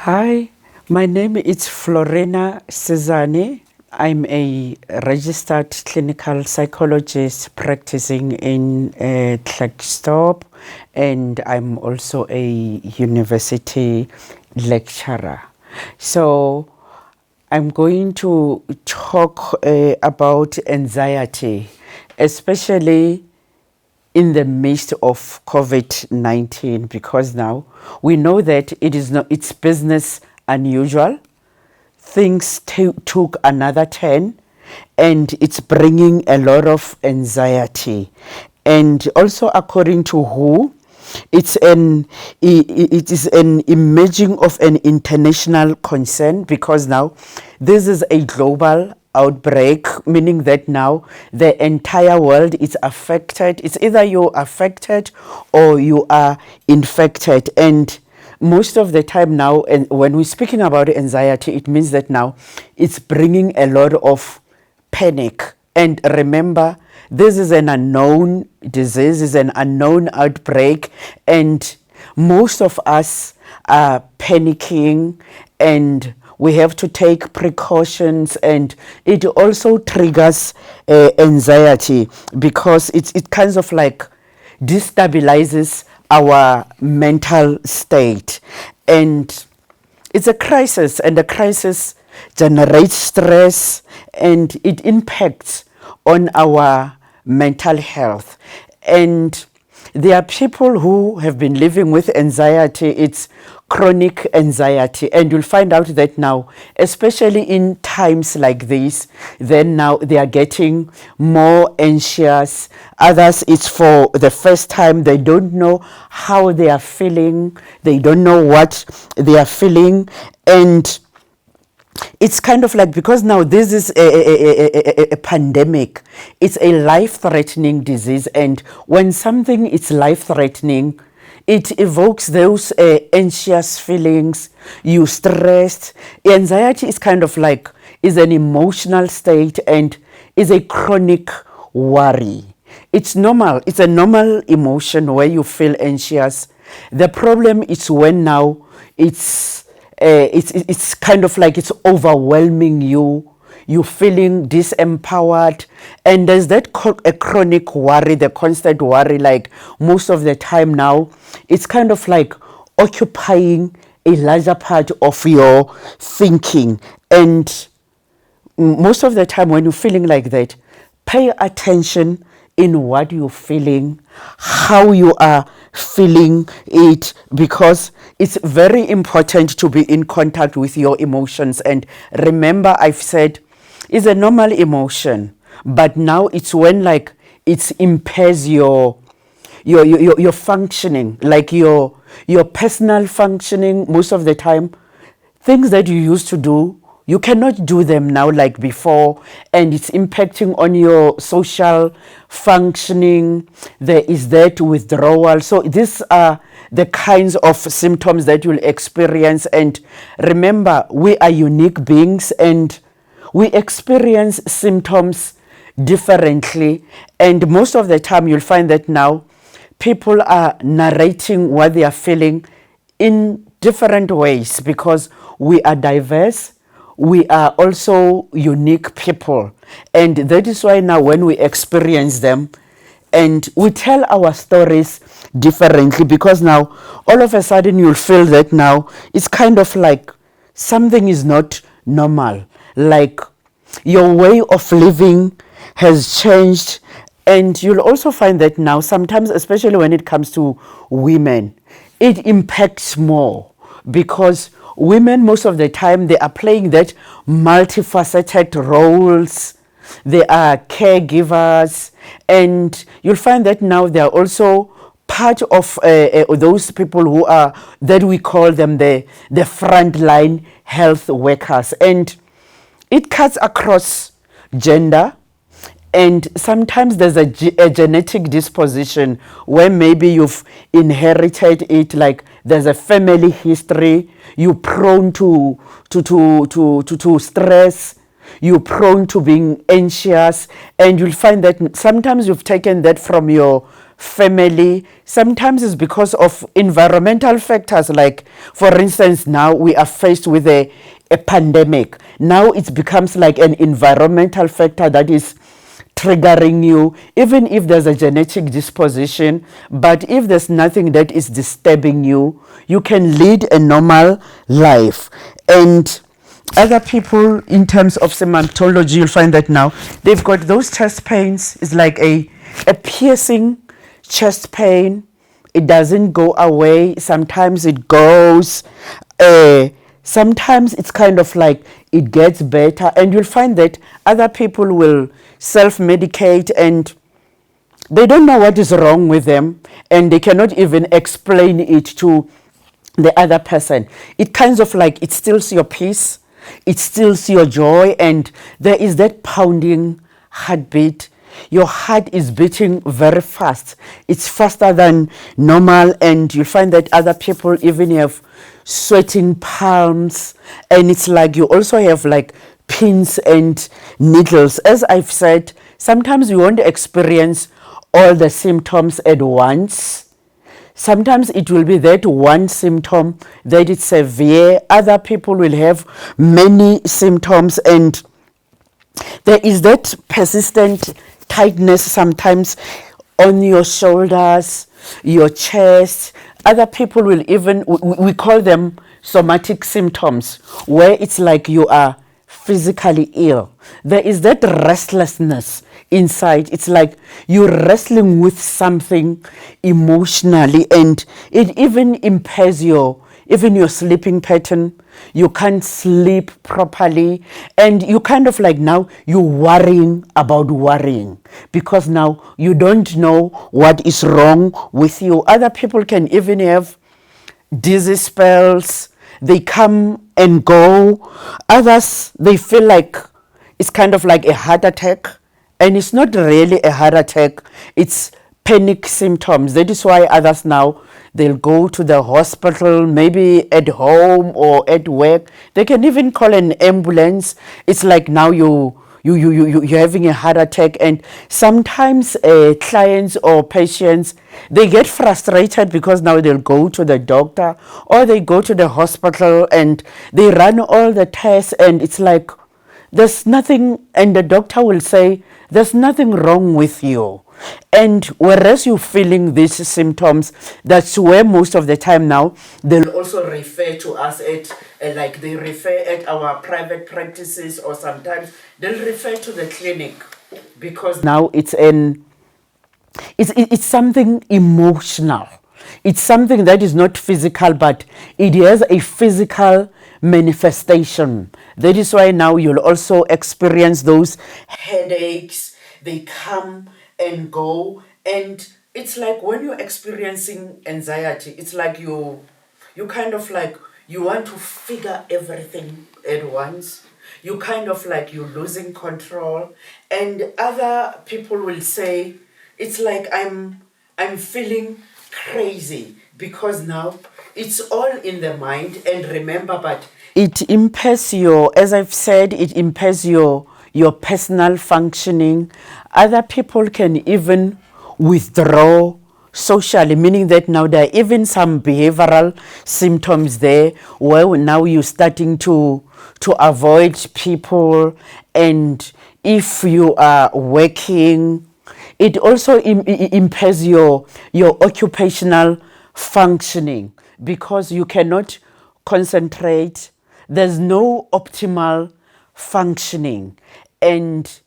Hi, my name is Florina Sizane. I'm a registered clinical psychologist practicing in Klerksdorp, and I'm also a university lecturer. So I'm going to talk about anxiety, especially in the midst of COVID-19, because now we know that it's business unusual. Things took another turn, and it's bringing a lot of anxiety. And also, according to WHO, it is an emerging of an international concern, because now this is a global outbreak, meaning that now the entire world is affected. It's either you're affected or you are infected. And most of the time now, and when we're speaking about anxiety, it means that now it's bringing a lot of panic. And remember, this is an unknown disease, is an unknown outbreak, and most of us are panicking, and we have to take precautions, and it also triggers anxiety, because it kind of like destabilizes our mental state. And it's a crisis, and the crisis generates stress, and it impacts on our mental health. And there are people who have been living with anxiety. It's chronic anxiety, and you'll find out that now, especially in times like this, then now they are getting more anxious. Others, it's for the first time, they don't know how they are feeling, they don't know what they are feeling. And it's kind of like, because now this is a pandemic, it's a life-threatening disease, and when something is life-threatening, it evokes those anxious feelings. You stressed. Anxiety is kind of like, is an emotional state, and is a chronic worry. It's normal. It's a normal emotion where you feel anxious. The problem is when now it's kind of like it's overwhelming you. You're feeling disempowered, and there's that a chronic worry, the constant worry. Like most of the time now, it's kind of like occupying a larger part of your thinking. And most of the time when you're feeling like that, pay attention in what you're feeling, how you are feeling it, because it's very important to be in contact with your emotions. And remember, I've said it's a normal emotion, but now it's when like it impairs your functioning, like your personal functioning. Most of the time, things that you used to do, you cannot do them now like before, and it's impacting on your social functioning. There is that withdrawal. So these are the kinds of symptoms that you'll experience. And remember, we are unique beings, and we experience symptoms differently. And most of the time, you'll find that now people are narrating what they are feeling in different ways, because we are diverse. We are also unique people. And that is why now when we experience them, and we tell our stories differently, because now all of a sudden you'll feel that now it's kind of like something is not normal. Like your way of living has changed. And you'll also find that now sometimes, especially when it comes to women, it impacts more, because women, most of the time, they are playing that multifaceted roles. They are caregivers, and you'll find that now they are also part of those people who are, that we call them the frontline health workers. And it cuts across gender. And sometimes there's a genetic disposition where maybe you've inherited it, like there's a family history. You're prone to stress. You're prone to being anxious, and you'll find that sometimes you've taken that from your family. Sometimes it's because of environmental factors, like for instance now we are faced with a pandemic. Now it becomes like an environmental factor that is triggering you, even if there's a genetic disposition. But if there's nothing that is disturbing you, you can lead a normal life. And other people, in terms of symptomology, you'll find that now they've got those chest pains. It's like a piercing chest pain. It doesn't go away. Sometimes it goes. Sometimes it's kind of like it gets better. And you'll find that other people will self-medicate and they don't know what is wrong with them, and they cannot even explain it to the other person. It kinds of like it steals your peace, it steals your joy, and there is that pounding heartbeat. Your heart is beating very fast. It's faster than normal, and you'll find that other people even have sweating palms, and it's like you also have like pins and needles. As I've said, sometimes you won't experience all the symptoms at once. Sometimes it will be that one symptom that is severe. Other people will have many symptoms, and there is that persistent tightness sometimes on your shoulders, your chest. Other people will even, we call them somatic symptoms, where it's like you are physically ill. There is that restlessness inside. It's like you're wrestling with something emotionally, and it even impairs your sleeping pattern. You can't sleep properly, and you kind of like now you're worrying about worrying, because now you don't know what is wrong with you. Other people can even have dizzy spells. They come and go. Others, they feel like it's kind of like a heart attack, and it's not really a heart attack. It's panic symptoms. That is why others now, they'll go to the hospital, maybe at home or at work. They can even call an ambulance. It's like now you're having a heart attack. And sometimes clients or patients, they get frustrated because now they'll go to the doctor or they go to the hospital and they run all the tests, and it's like there's nothing, and the doctor will say there's nothing wrong with you. And whereas you're feeling these symptoms, that's where most of the time now they'll also refer to us at like they refer at our private practices, or sometimes they'll refer to the clinic, because now it's something emotional. It's something that is not physical, but it has a physical manifestation. That is why now you'll also experience those headaches. They come and go, and it's like when you're experiencing anxiety, it's like you kind of like you want to figure everything at once. You kind of like you're losing control, and other people will say it's like I'm feeling crazy, because now it's all in the mind. And remember, but it impairs your, as I've said, it impairs your personal functioning. Other people can even withdraw socially, meaning that now there are even some behavioral symptoms there, where now you're starting to avoid people. And if you are working, it also impairs your occupational functioning, because you cannot concentrate. There's no optimal functioning, and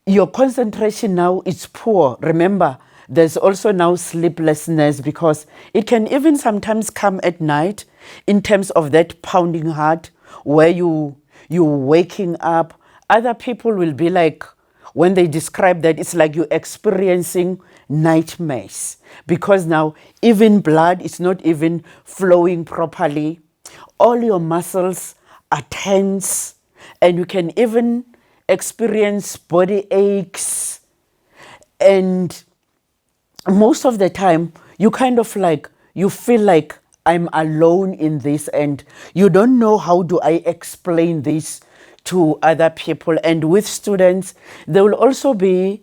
your concentration now is poor. Remember, there's also now sleeplessness, because it can even sometimes come at night, in terms of that pounding heart, where you're waking up. Other people will be like, when they describe that, it's like you're experiencing nightmares, because now even blood is not even flowing properly. All your muscles are tense, and you can even experience body aches. And most of the time you kind of like you feel like I'm alone in this, and you don't know how do I explain this to other people. And with students, there will also be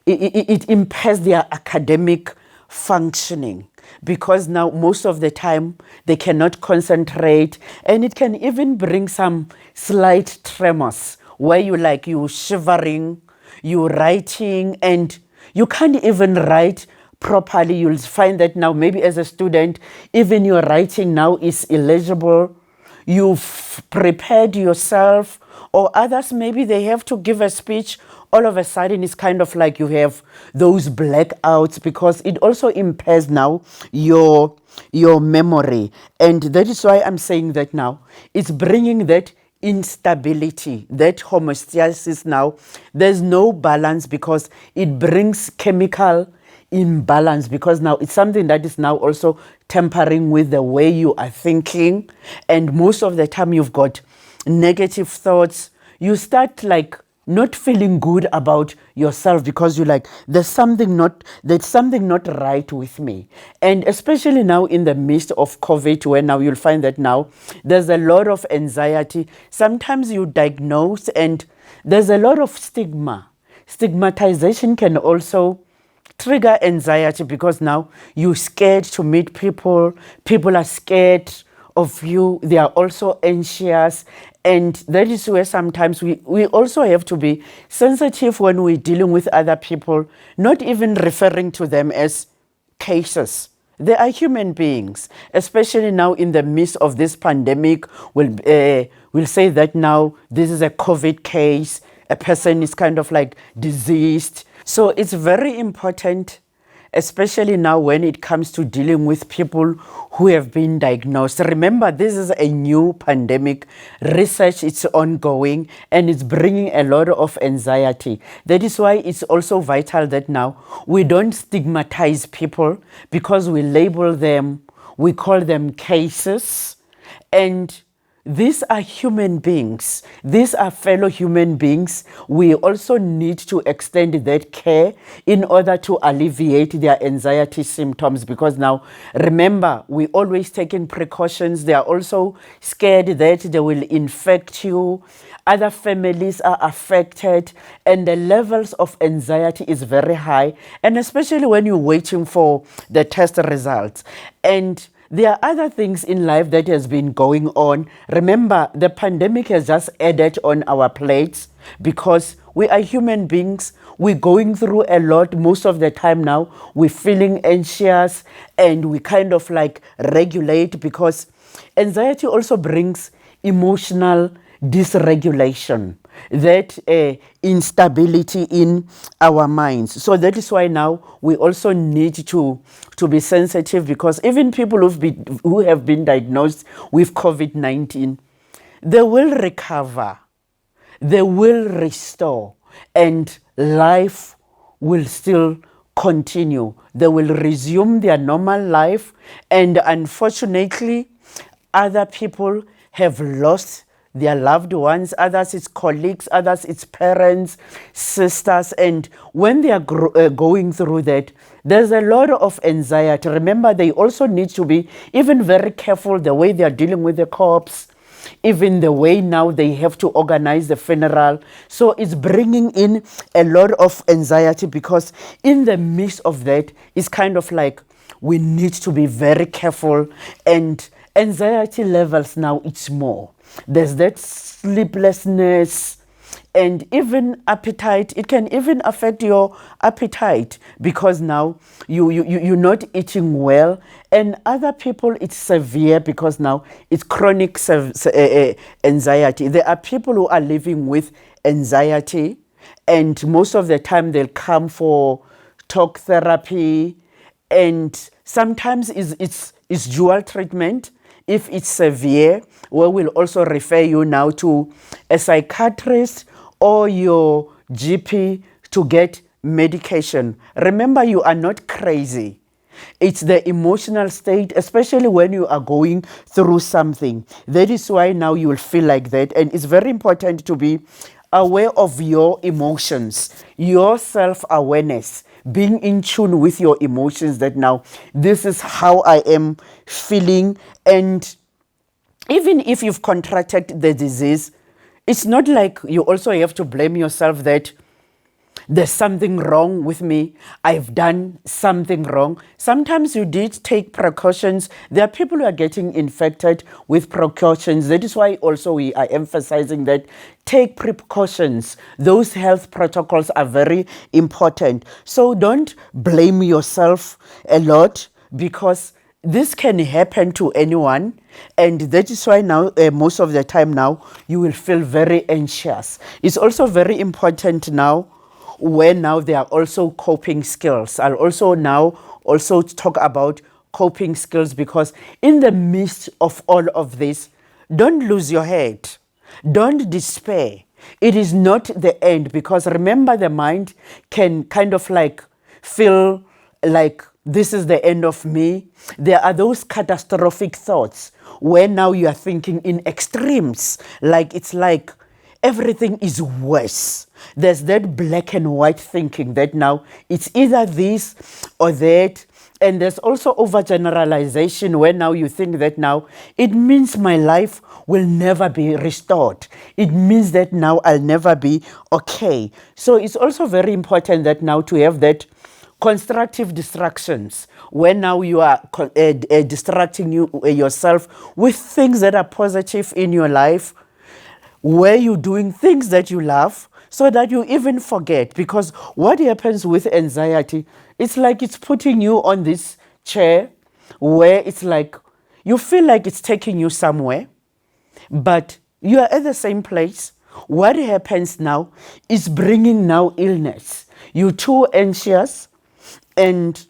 it impairs their academic functioning, because now most of the time they cannot concentrate, and it can even bring some slight tremors where you shivering, you writing, and you can't even write properly. You'll find that now maybe as a student, even your writing now is illegible. You've prepared yourself, or others maybe they have to give a speech, all of a sudden it's kind of like you have those blackouts, because it also impairs now your memory. And that is why I'm saying that now it's bringing that instability, that homeostasis. Now there's no balance, because it brings chemical imbalance, because now it's something that is now also tampering with the way you are thinking. And most of the time you've got negative thoughts. You start like not feeling good about yourself, because you're like, there's something not right with me. And especially now in the midst of COVID, where now you'll find that now there's a lot of anxiety. Sometimes you diagnose and there's a lot of stigma. Stigmatization can also trigger anxiety, because now you're scared to meet people. People are scared of you. They are also anxious. And that is where sometimes we also have to be sensitive when we're dealing with other people, not even referring to them as cases. They are human beings, especially now in the midst of this pandemic. We'll say that now this is a COVID case. A person is kind of like diseased. So it's very important, especially now when it comes to dealing with people who have been diagnosed. Remember, this is a new pandemic. Research is ongoing, and it's bringing a lot of anxiety. That is why it's also vital that now we don't stigmatize people, because we label them, we call them cases. And these are human beings. These are fellow human beings. We also need to extend that care in order to alleviate their anxiety symptoms, because now, remember, we always taking precautions. They are also scared that they will infect you. Other families are affected, and the levels of anxiety is very high, and especially when you're waiting for the test results. And there are other things in life that has been going on. Remember, the pandemic has just added on our plates, because we are human beings. We're going through a lot. Most of the time now, we're feeling anxious, and we kind of like regulate, because anxiety also brings emotional dysregulation, that instability in our minds. So that is why now we also need to be sensitive, because even people who have been diagnosed with COVID-19, they will recover, they will restore, and life will still continue. They will resume their normal life. And unfortunately, other people have lost their loved ones, others it's colleagues, others it's parents, sisters. And when they are going through that, there's a lot of anxiety. Remember, they also need to be even very careful the way they are dealing with the corpse, even the way now they have to organize the funeral. So it's bringing in a lot of anxiety, because in the midst of that, it's kind of like we need to be very careful. And anxiety levels now, it's more. There's that sleeplessness, and even appetite. It can even affect your appetite, because now you're not eating well. And other people, it's severe, because now it's chronic anxiety. There are people who are living with anxiety, and most of the time they'll come for talk therapy, and sometimes it's dual treatment. If it's severe, we will also refer you now to a psychiatrist or your GP to get medication. Remember, you are not crazy. It's the emotional state, especially when you are going through something. That is why now you will feel like that. And it's very important to be aware of your emotions, your self-awareness, being in tune with your emotions, that now this is how I am feeling. And even if you've contracted the disease, it's not like you also have to blame yourself that there's something wrong with me. I've done something wrong. Sometimes you did take precautions. There are people who are getting infected with precautions. That is why also we are emphasizing that take precautions. Those health protocols are very important. So don't blame yourself a lot, because this can happen to anyone, and that is why now most of the time now you will feel very anxious. It's also very important now where now there are also coping skills. I'll also now also talk about coping skills, because in the midst of all of this, don't lose your head. Don't despair. It is not the end, because remember, the mind can kind of like feel like this is the end of me. There are those catastrophic thoughts where now you are thinking in extremes, like it's like everything is worse. There's that black and white thinking that now it's either this or that. And there's also overgeneralization where now you think that now it means my life will never be restored. It means that now I'll never be okay. So it's also very important that now to have that constructive distractions, where now you are distracting yourself with things that are positive in your life, where you're doing things that you love, so that you even forget. Because what happens with anxiety, it's like it's putting you on this chair where it's like you feel like it's taking you somewhere, but you are at the same place. What happens now is bringing now illness. You're too anxious, and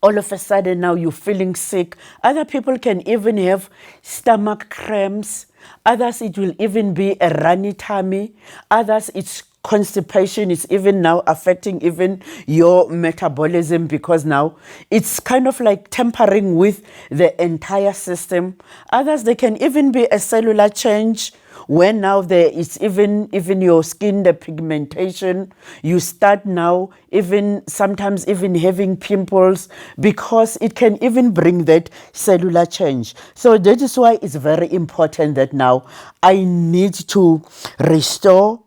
all of a sudden now you're feeling sick. Other people can even have stomach cramps. Others, it will even be a runny tummy. Others, it's constipation. It's even now affecting even your metabolism, because now it's kind of like tampering with the entire system. Others, they can even be a cellular change, when now there is even your skin, the pigmentation, you start now even sometimes even having pimples, because it can even bring that cellular change. So that is why it's very important that now I need to restore,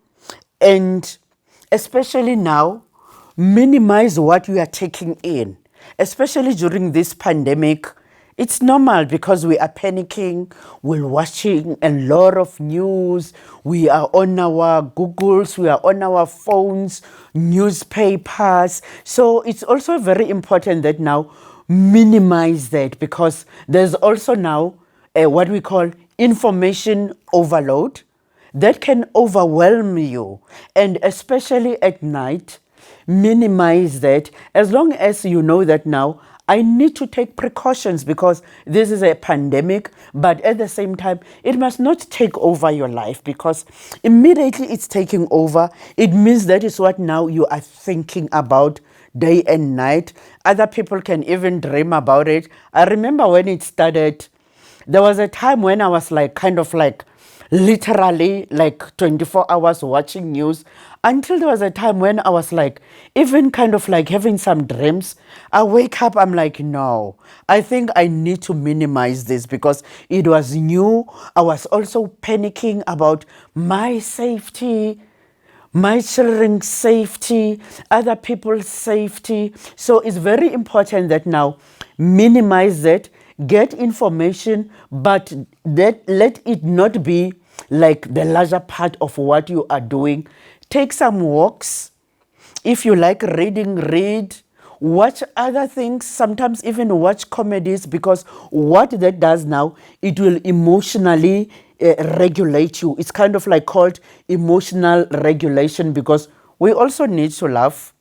and especially now minimize what you are taking in, especially during this pandemic. It's normal because we are panicking, we're watching a lot of news, we are on our Googles, we are on our phones, newspapers. So it's also very important that now minimize that, because there's also now what we call information overload that can overwhelm you, and especially at night. Minimize that, as long as you know that now I need to take precautions, because this is a pandemic, but at the same time, it must not take over your life, because immediately it's taking over, it means that is what now you are thinking about day and night. Other people can even dream about it. I remember when it started, there was a time when I was like kind of like literally like 24 hours watching news, until there was a time when I was like even kind of like having some dreams. I wake up, I'm like, no, I think I need to minimize this, because it was new. I was also panicking about my safety, my children's safety, other people's safety. So it's very important that now minimize that, get information, but that let it not be like the larger part of what you are doing. Take some walks. If you like reading, read. Watch other things, sometimes even watch comedies, because what that does now, it will emotionally regulate you. It's kind of like called emotional regulation, because we also need to laugh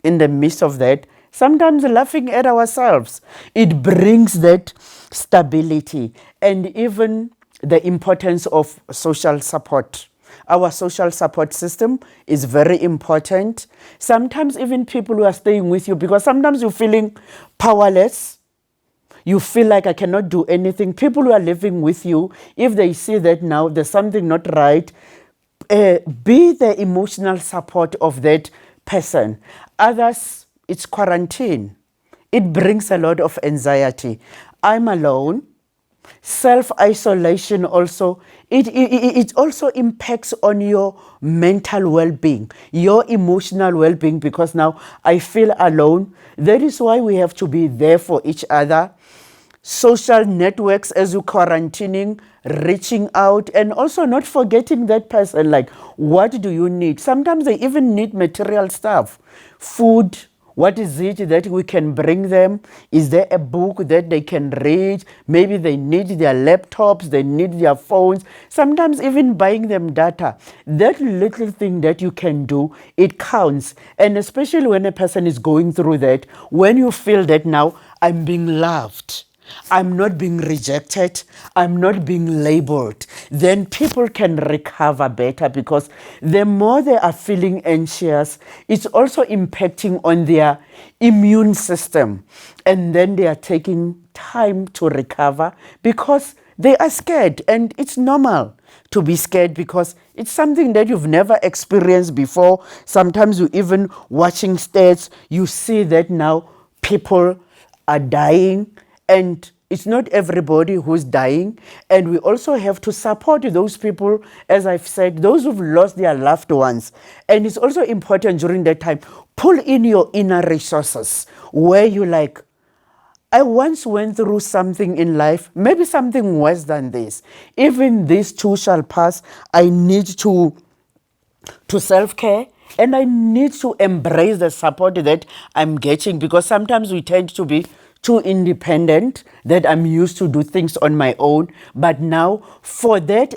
in the midst of that. Sometimes laughing at ourselves, it brings that stability, and even the importance of social support. Our social support system is very important. Sometimes even people who are staying with you, because sometimes you're feeling powerless, you feel like I cannot do anything. People who are living with you, if they see that now there's something not right, be the emotional support of that person. Others, it's quarantine. It brings a lot of anxiety. I'm alone. Self-isolation also, it also impacts on your mental well-being, your emotional well-being, because now I feel alone. That is why we have to be there for each other. Social networks as you're quarantining, reaching out, and also not forgetting that person, like, what do you need? Sometimes they even need material stuff, food. What is it that we can bring them? Is there a book that they can read? Maybe they need their laptops, they need their phones, sometimes even buying them data. That little thing that you can do, it counts. And especially when a person is going through that, when you feel that now I'm being loved, I'm not being rejected, I'm not being labeled, then people can recover better, because the more they are feeling anxious, it's also impacting on their immune system. And then they are taking time to recover because they are scared. And it's normal to be scared because it's something that you've never experienced before. Sometimes you even watching stats, you see that now people are dying. And it's not everybody who's dying. And we also have to support those people, as I've said, those who've lost their loved ones. And it's also important during that time, pull in your inner resources where you like, I once went through something in life, maybe something worse than this. Even this too shall pass. I need to self-care, and I need to embrace the support that I'm getting, because sometimes we tend to be too independent, that I'm used to do things on my own. But now for that,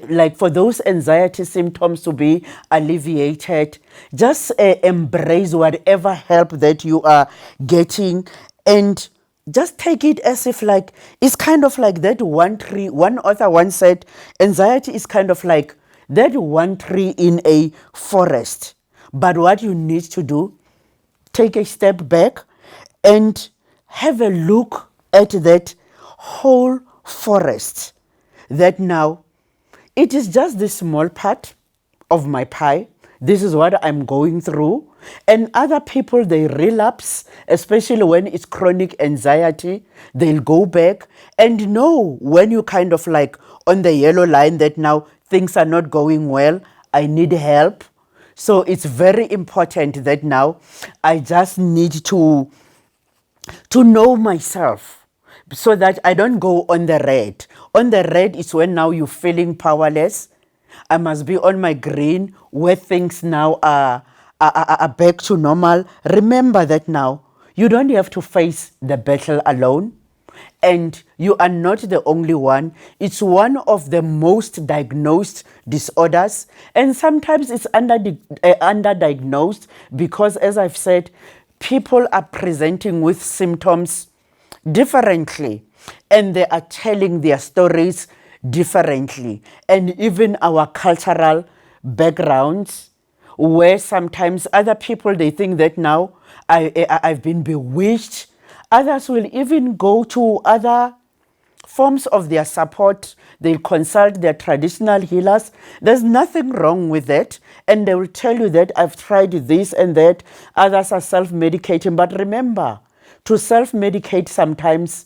like for those anxiety symptoms to be alleviated, just embrace whatever help that you are getting, and just take it as if like, it's kind of like that one tree. One author once said, anxiety is kind of like that one tree in a forest. But what you need to do, take a step back and have a look at that whole forest. That now, it is just this small part of my pie. This is what I'm going through. And other people, they relapse, especially when it's chronic anxiety. They'll go back and know when you kind of like on the yellow line that now things are not going well, I need help. So it's very important that now I just need to know myself, so that I don't go on the red. On the red is when now you're feeling powerless. I must be on my green, where things now are back to normal. Remember that now you don't have to face the battle alone, and you are not the only one. It's one of the most diagnosed disorders, and sometimes it's underdiagnosed because, as I've said, people are presenting with symptoms differently, and they are telling their stories differently. And even our cultural backgrounds, where sometimes other people, they think that now I've been bewitched. Others will even go to other forms of their support. They'll consult their traditional healers. There's nothing wrong with that. And they will tell you that I've tried this and that. Others are self-medicating. But remember, to self-medicate, sometimes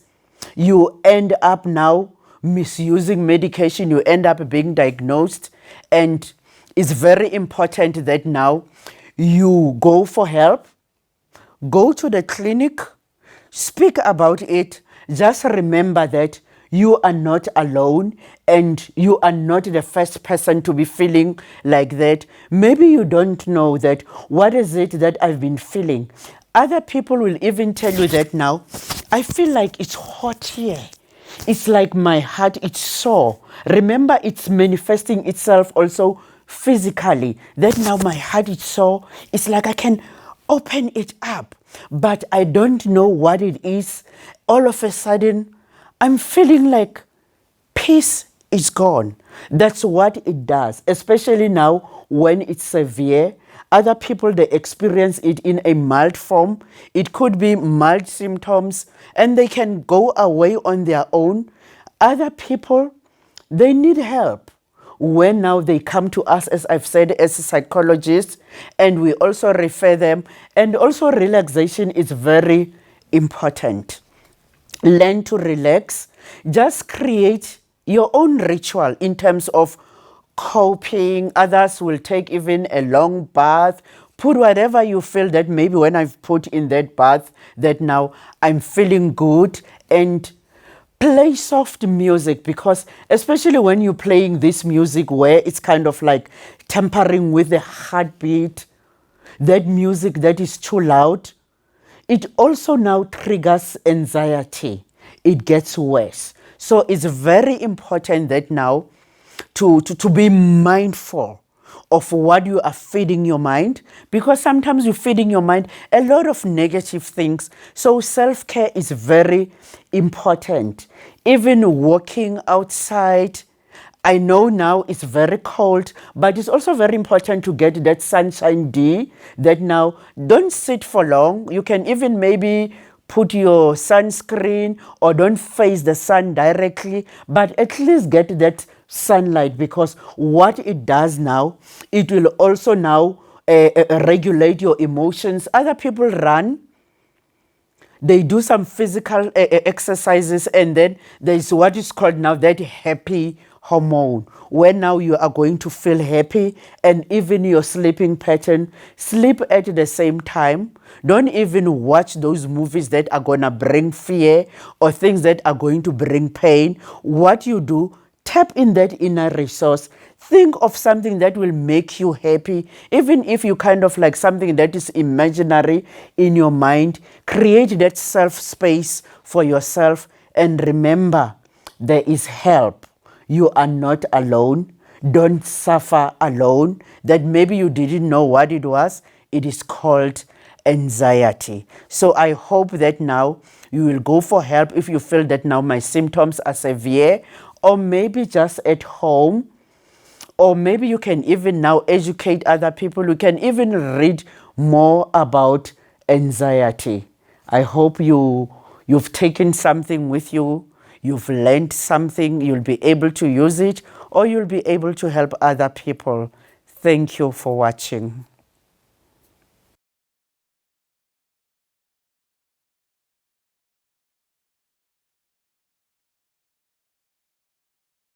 you end up now misusing medication. You end up being diagnosed. And it's very important that now you go for help. Go to the clinic. Speak about it. Just remember that you are not alone, and you are not the first person to be feeling like that. Maybe you don't know that what is it that I've been feeling. Other people will even tell you that now, I feel like it's hot here. It's like my heart, it's sore. Remember, it's manifesting itself also physically. That now my heart is sore. It's like I can open it up, but I don't know what it is. All of a sudden, I'm feeling like peace is gone. That's what it does, especially now when it's severe. Other people, they experience it in a mild form. It could be mild symptoms, and they can go away on their own. Other people, they need help. When now they come to us, as I've said, as a psychologist, and we also refer them. And also relaxation is very important. Learn to relax. Just create your own ritual in terms of coping. Others will take even a long bath. Put whatever you feel that maybe when I've put in that bath, that now I'm feeling good, and play soft music, because especially when you're playing this music where it's kind of like tampering with the heartbeat, that music that is too loud, it also now triggers anxiety. It gets worse. So it's very important that now to be mindful of what you are feeding your mind, because sometimes you're feeding your mind a lot of negative things. So self-care is very important. Even walking outside, I know now it's very cold, but it's also very important to get that sunshine D, that now don't sit for long. You can even maybe put your sunscreen, or don't face the sun directly, but at least get that sunlight, because what it does now, it will also now regulate your emotions. Other people run, they do some physical exercises, and then there's what is called now that happy hormone, where now you are going to feel happy. And even your sleeping pattern, sleep at the same time. Don't even watch those movies that are going to bring fear or things that are going to bring pain. What you do, tap in that inner resource. Think of something that will make you happy, even if you kind of like something that is imaginary in your mind. Create that self space for yourself, and remember, there is help. You are not alone. Don't suffer alone. That maybe you didn't know what it was. It is called anxiety. So I hope that now you will go for help if you feel that now my symptoms are severe, or maybe just at home, or maybe you can even now educate other people. You can even read more about anxiety. I hope you've taken something with you, you've learned something, you'll be able to use it, or you'll be able to help other people. Thank you for watching.